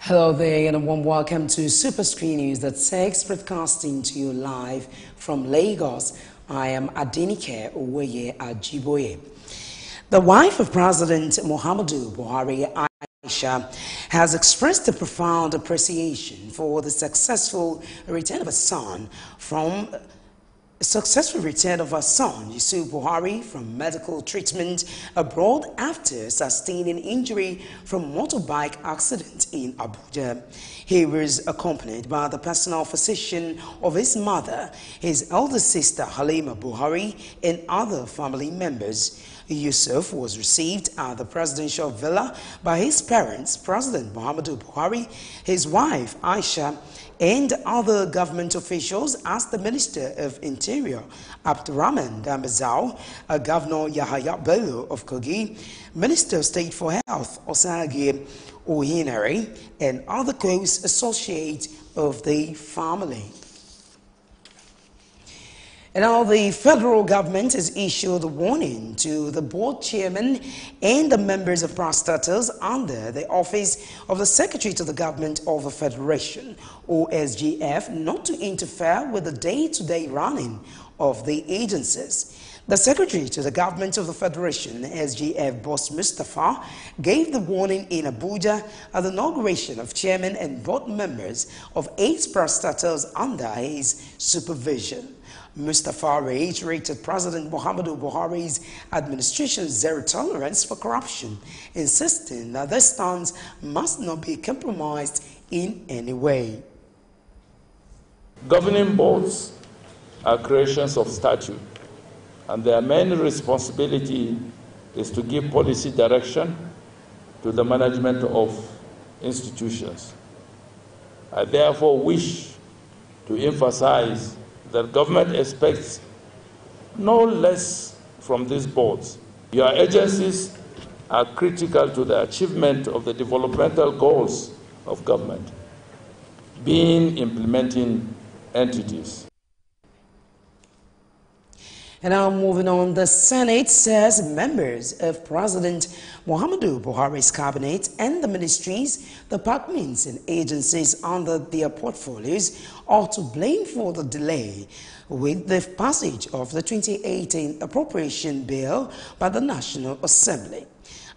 Hello there and a warm welcome to SuperScreen News that takes broadcasting to you live from Lagos. I am Adenike Oweye Ajiboye. The wife of President Muhammadu Buhari, Aisha, has expressed a profound appreciation for the successful return of her son, Yusuf Buhari, from medical treatment abroad after sustaining injury from motorbike accident in Abuja. He was accompanied by the personal physician of his mother, his elder sister Halima Buhari, and other family members. Yusuf was received at the presidential villa by his parents, President Muhammadu Buhari, his wife Aisha, and other government officials as the Minister of Interior, Abdurrahman Dambazao, Governor Yahaya Bello of Kogi, Minister of State for Health, Osage Ohinere, and other close associates of the family. And now the federal government has issued a warning to the board chairman and the members of parastatals under the office of the Secretary to the Government of the Federation, OSGF, not to interfere with the day-to-day running of the agencies. The Secretary to the Government of the Federation, SGF Boss Mustafa, gave the warning in Abuja at the inauguration of chairman and board members of 8 parastatals under his supervision. Mustafa reiterated President Muhammadu Buhari's administration's zero tolerance for corruption, insisting that this stance must not be compromised in any way. Governing boards are creations of statute, and their main responsibility is to give policy direction to the management of institutions. I therefore wish to emphasize that government expects no less from these boards. Your agencies are critical to the achievement of the developmental goals of government, being implementing entities. And now moving on, the Senate says members of President Muhammadu Buhari's cabinet and the ministries, departments and agencies under their portfolios are to blame for the delay with the passage of the 2018 appropriation bill by the National Assembly.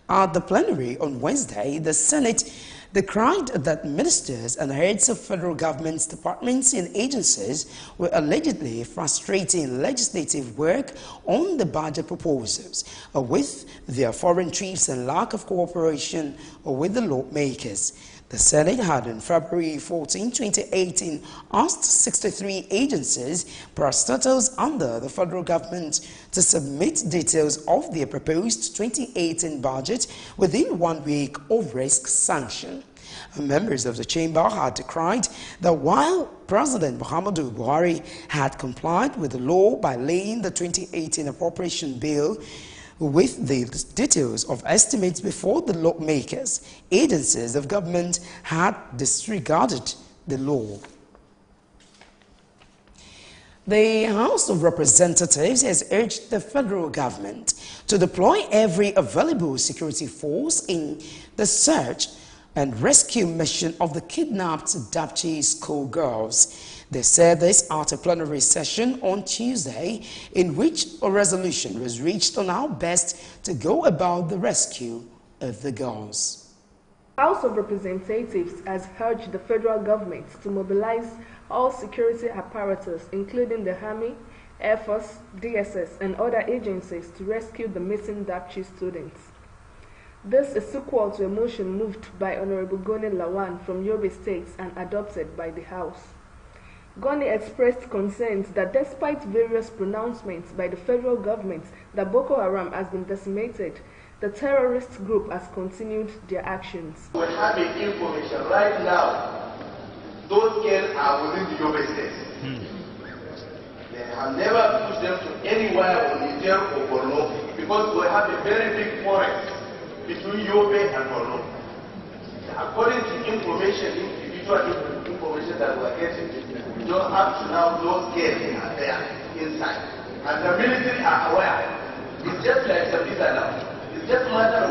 At the plenary on Wednesday, the Senate decried that ministers and heads of federal government's departments and agencies were allegedly frustrating legislative work on the budget proposals with their foreign trips and lack of cooperation with the lawmakers. The Senate had on February 14, 2018, asked 63 agencies, parastatals under the federal government, to submit details of their proposed 2018 budget within 1 week of risk sanction. Members of the chamber had decried that while President Muhammadu Buhari had complied with the law by laying the 2018 appropriation bill with the details of estimates before the lawmakers, agencies of government had disregarded the law. The House of Representatives has urged the federal government to deploy every available security force in the search and rescue mission of the kidnapped Dapchi schoolgirls. They said this at a plenary session on Tuesday, in which a resolution was reached on how best to go about the rescue of the girls. The House of Representatives has urged the federal government to mobilize all security apparatus, including the Army, Air Force, DSS, and other agencies to rescue the missing Dapchi students. This is sequel to a motion moved by Honorable Goni Lawan from Yobe State and adopted by the House. Goni expressed concerns that despite various pronouncements by the federal government that Boko Haram has been decimated, the terrorist group has continued their actions. We have information right now. Those girls are within the Yobe State. They have never pushed them to anywhere on Niger or Borno because we have a very big forest between Yobe and Borno. According to individual information that we are getting, we don't have to now those girls are there inside. And the military are aware. It's just like Sabisa now. It's just a matter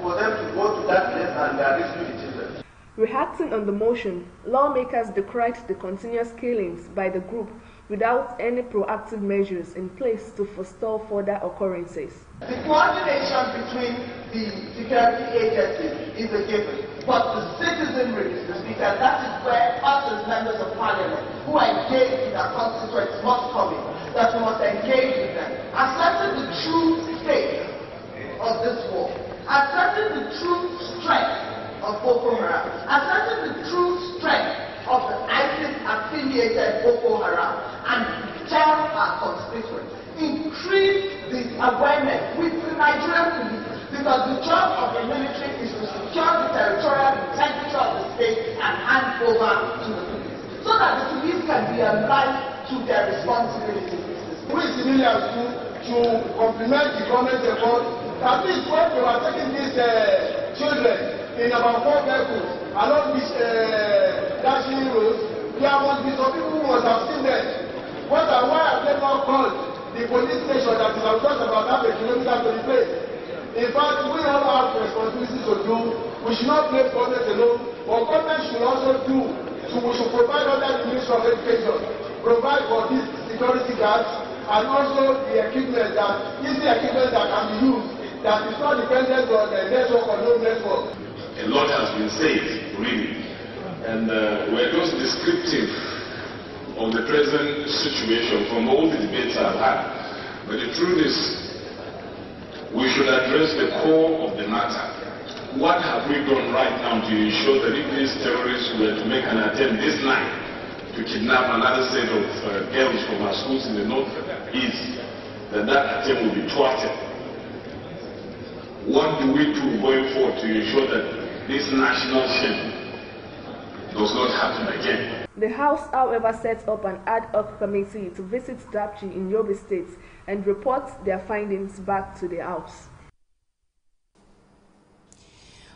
for them to go to that place and rescue the children. Reacting on the motion, lawmakers decried the continuous killings by the group without any proactive measures in place to forestall further occurrences. The coordination between the security agencies is a given, but the citizenry, Mr. Speaker, that is where us as members of parliament who are engaged with our constituents must come in, that we must engage with them, assessing the true state of this war, assessing the true strength of Boko Haram, assessing the true strength of the ISIS-affiliated Boko Haram, and tell our constituents, increase the awareness with the Nigerian police, because the job of the military is to secure the territorial integrity of the state and hand over to the police, so that the police can be alive to their responsibilities. We civilians to complement the government effort. At least when we were taking these children in about 4 vehicles along this dashing road, there must be some people who must have seen them. Why have they not called the police station that is just about half a kilometer to the place? In fact, we all have responsibilities to do. We should not blame government alone, but government should also do. So we should provide under the Ministry of Education, provide for these security guards, and also the equipment that can be used, that is not dependent on the network or no network. A lot has been said, really, and we're just descriptive of the present situation from all the debates I've had. But the truth is, we should address the core of the matter. What have we done right now to ensure that if these terrorists were to make an attempt this night to kidnap another set of girls from our schools in the northeast, that attempt will be thwarted? What do we do going forward to ensure that this national shame does not happen again? The House, however, set up an ad hoc committee to visit Dapchi in Yobe State and report their findings back to the House.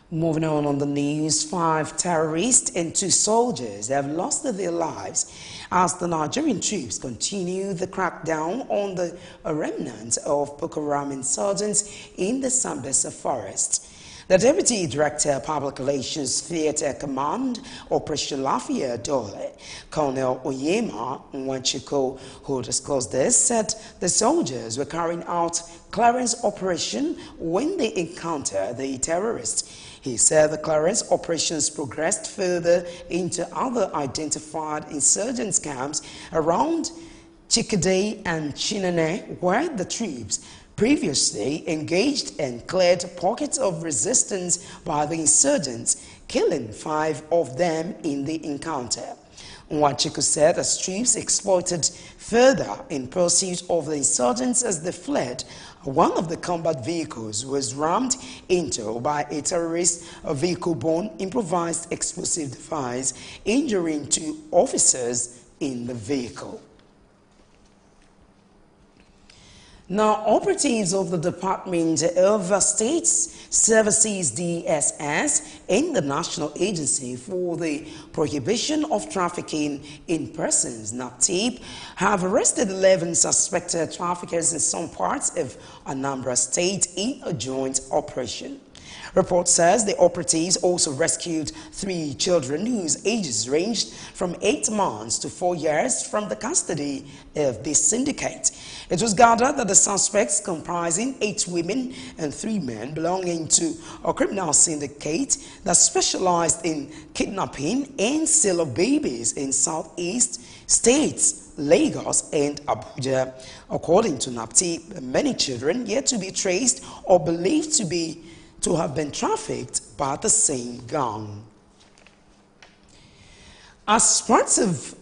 Moving on the news, 5 terrorists and 2 soldiers have lost their lives as the Nigerian troops continue the crackdown on the remnants of Boko Haram insurgents in the Sambisa forest. The Deputy Director of Public Relations Theatre Command, Operation Lafayette Dole, Colonel Oyema Nwachiko, who disclosed this, said the soldiers were carrying out clearance operation when they encountered the terrorists. He said the clearance operations progressed further into other identified insurgents camps around Chikadei and Chinene, where the troops previously engaged and cleared pockets of resistance by the insurgents, killing 5 of them in the encounter. Nwachiko said the troops exploited further in pursuit of the insurgents as they fled. One of the combat vehicles was rammed into by a terrorist vehicle-borne improvised explosive device, injuring 2 officers in the vehicle. Now, operatives of the Department of State Services DSS and the National Agency for the Prohibition of Trafficking in Persons (NAPTIP) have arrested 11 suspected traffickers in some parts of Anambra State in a joint operation. Report says the operatives also rescued 3 children whose ages ranged from 8 months to 4 years from the custody of this syndicate. It was gathered that the suspects, comprising 8 women and 3 men belonging to a criminal syndicate that specialized in kidnapping and sale of babies in southeast states, Lagos and Abuja. According to NAPTIP, many children yet to be traced or believed to have been trafficked by the same gang. As part of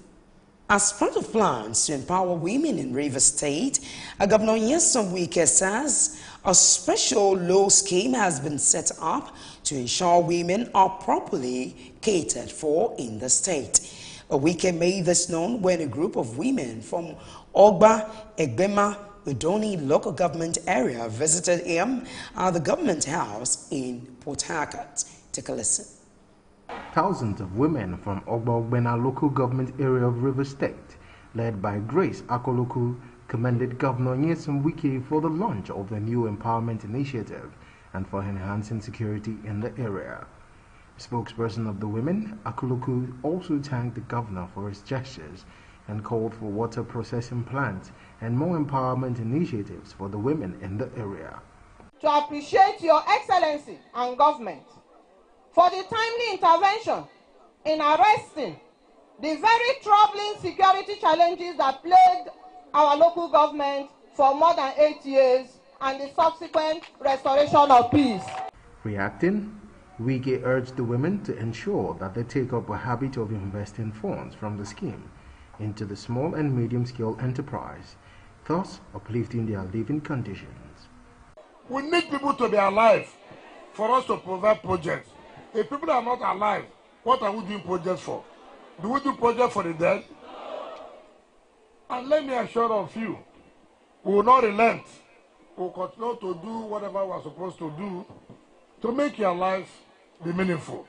plans to empower women in Rivers State, Governor Nyesom Wike says a special law scheme has been set up to ensure women are properly catered for in the state. Wike made this known when a group of women from Ogba, Egbema, Udoni local government area visited him at the government house in Port Harcourt. Take a listen. Thousands of women from Ogba local government area of River State, led by Grace Akoloku, commended Governor Nyesom Wike for the launch of the new empowerment initiative and for enhancing security in the area. Spokesperson of the women, Akuluku, also thanked the governor for his gestures and called for water processing plants and more empowerment initiatives for the women in the area. To appreciate Your Excellency and government for the timely intervention in arresting the very troubling security challenges that plagued our local government for more than 8 years and the subsequent restoration of peace. Reacting, Wike urged the women to ensure that they take up a habit of investing funds from the scheme into the small and medium-scale enterprise, thus uplifting their living conditions. We need people to be alive for us to provide projects. If people are not alive, what are we doing projects for? Do we do projects for the dead? And let me assure of you, we will not relent. We will continue to do whatever we are supposed to do to make your life be meaningful.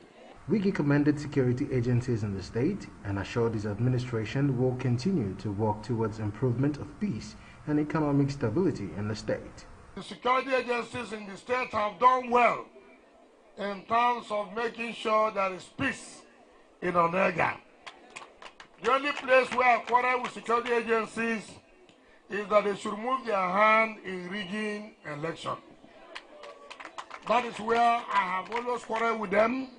Wike commended security agencies in the state and assured his administration will continue to work towards improvement of peace and economic stability in the state. The security agencies in the state have done well in terms of making sure there is peace in Onega. The only place where I quarrel with security agencies is that they should move their hand in rigging election. That is where I have always quarreled with them,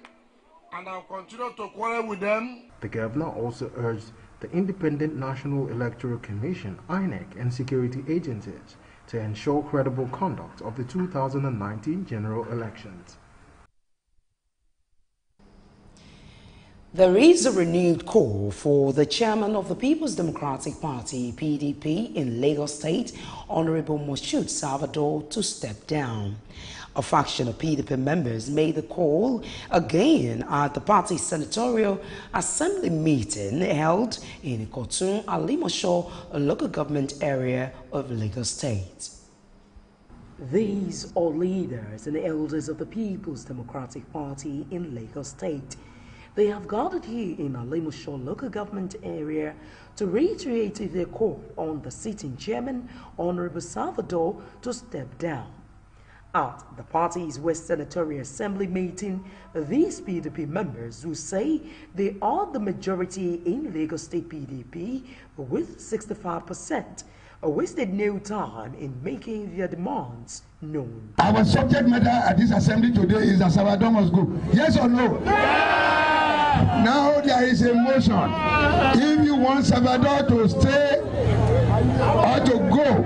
and I'll continue to quarrel with them. The governor also urged the Independent National Electoral Commission, INEC, and security agencies to ensure credible conduct of the 2019 general elections. There is a renewed call for the chairman of the People's Democratic Party, PDP, in Lagos State, Honorable Moshood Salvador, to step down. A faction of PDP members made the call again at the party's senatorial assembly meeting held in Kotun, Alimosho, a local government area of Lagos State. These are leaders and elders of the People's Democratic Party in Lagos State. They have gathered here in Alimosho local government area to reiterate their call on the sitting chairman, Honorable Salvador, to step down. At the party's West Senatorial Assembly meeting, these PDP members who say they are the majority in Lagos State PDP with 65%, wasted no time in making their demands known. Our subject matter at this assembly today is that Salvador must go. Yes or no? Yeah! Now there is a motion. If you want Salvador to stay or to go,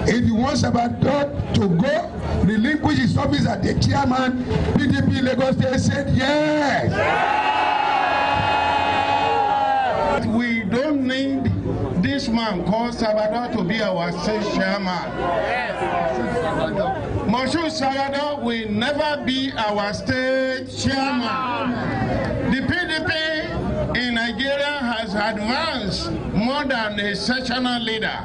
if you want Salvador to go, relinquish his office as the chairman, PDP Lagos State said yes. Yeah! We don't need this man called Salvador to be our state chairman. Moshood Salvador will never be our state chairman. The PDP in Nigeria has advanced more than a sectional leader.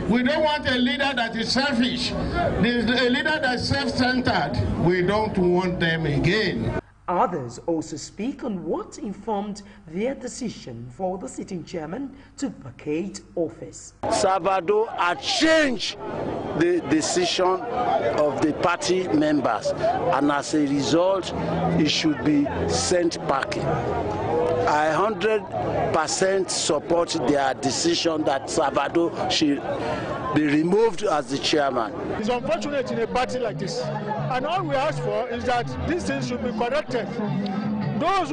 We don't want a leader that is selfish. A leader that's self-centered. We don't want them again. Others also speak on what informed their decision for the sitting chairman to vacate office. Salvador had changed the decision of the party members, and as a result, he should be sent packing. I 100% support their decision that Salvador should be removed as the chairman. It's unfortunate in a party like this, and all we ask for is that these things should be corrected. Those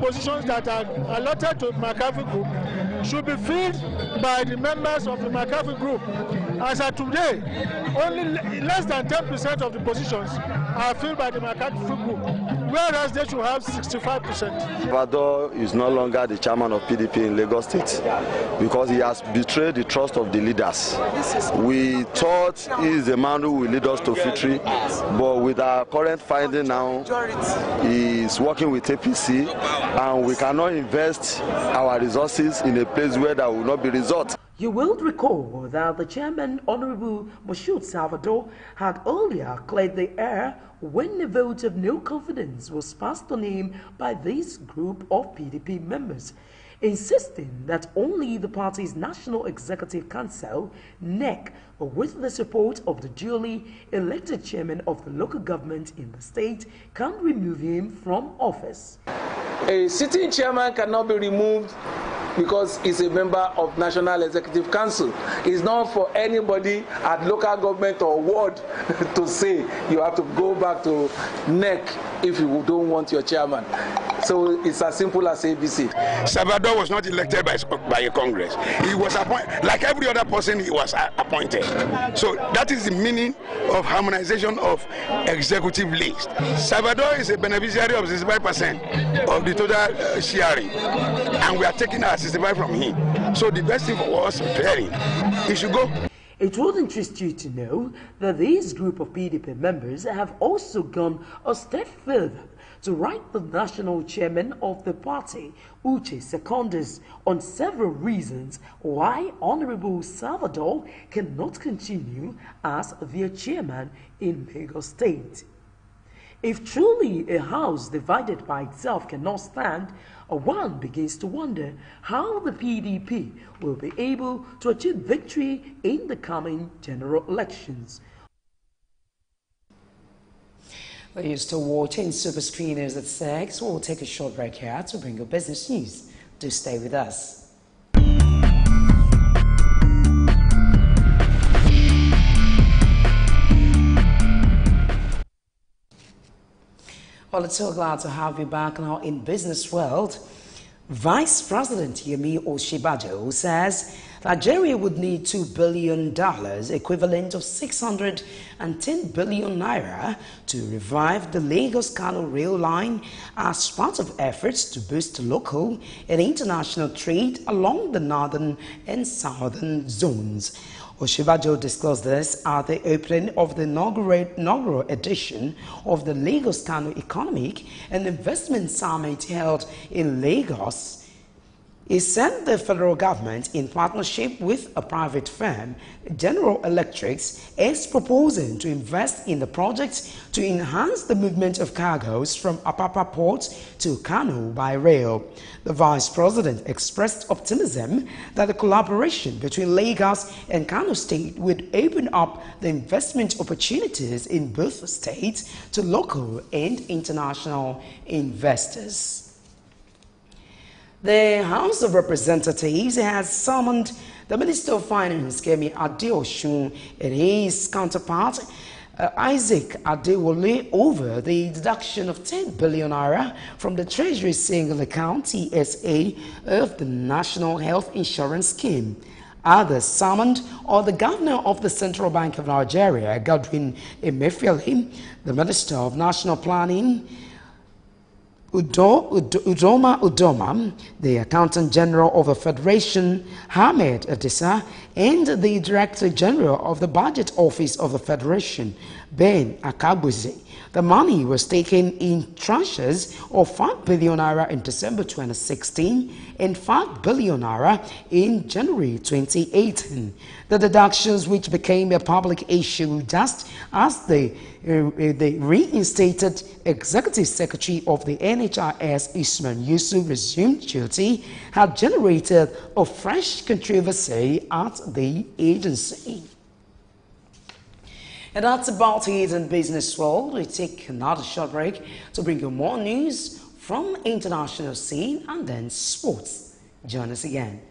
positions that are allotted to McCarthy Group should be filled by the members of the McCarthy Group. As of today, only less than 10% of the positions are filled by the McCarthy Group, whereas they should have 65%. Salvador is no longer the chairman of PDP in Lagos State because he has betrayed the trust of the leaders. We thought he is the man who will lead us to victory, but with our current finding now, he is working with APC, and we cannot invest our resources in a place where there will not be results. You will recall that the chairman, Honorable Moshood Salvador, had earlier cleared the air when a vote of no confidence was passed on him by this group of PDP members. insisting that only the party's National Executive Council, NEC, with the support of the duly elected chairman of the local government in the state, can remove him from office. A sitting chairman cannot be removed because he's a member of National Executive Council. It's not for anybody at local government or ward to say you have to go back to NEC if you don't want your chairman. So it's as simple as ABC. Salvador was not elected by a Congress. He was appointed, like every other person, he was appointed. So that is the meaning of harmonization of executive list. Salvador is a beneficiary of 65% of the total sharing, and we are taking our 65 from him. So the best thing for us to tell him, he should go. It would interest you to know that this group of PDP members have also gone a step further to write the national chairman of the party, Uche Secondus, on several reasons why Honorable Salvador cannot continue as their chairman in Lagos State. If truly a house divided by itself cannot stand, one begins to wonder how the PDP will be able to achieve victory in the coming general elections. Well, you're still watching SuperScreen News at 6. We'll take a short break here to bring you business news. Do stay with us. Well, it's so glad to have you back now in Business World. Vice President Yemi Osinbajo says Nigeria would need $2 billion, equivalent of 610 billion naira, to revive the Lagos-Kano rail line as part of efforts to boost local and international trade along the northern and southern zones. Osinbajo disclosed this at the opening of the inaugural edition of the Lagos-Kano Economic and Investment Summit held in Lagos. He said the federal government, in partnership with a private firm, General Electric, is proposing to invest in the project to enhance the movement of cargoes from Apapa Port to Kano by rail. The vice president expressed optimism that the collaboration between Lagos and Kano State would open up the investment opportunities in both states to local and international investors. The House of Representatives has summoned the Minister of Finance, Kemi Adeosun, and his counterpart, Isaac Adewole, over the deduction of 10 billion naira from the Treasury Single Account TSA of the National Health Insurance Scheme. Others summoned are the Governor of the Central Bank of Nigeria, Godwin Emefiele, the Minister of National Planning, Udoma, the Accountant General of the Federation, Ahmed Adisa, and the Director General of the Budget Office of the Federation, Ben Akabuzi. The money was taken in tranches of 5 billion naira in December 2016 and 5 billion naira in January 2018. The deductions, which became a public issue just as the reinstated Executive Secretary of the NHIS, Usman Yusuf, resumed duty, had generated a fresh controversy at the agency. And that's about it in Business World. We take another short break to bring you more news from international scene and then sports. Join us again.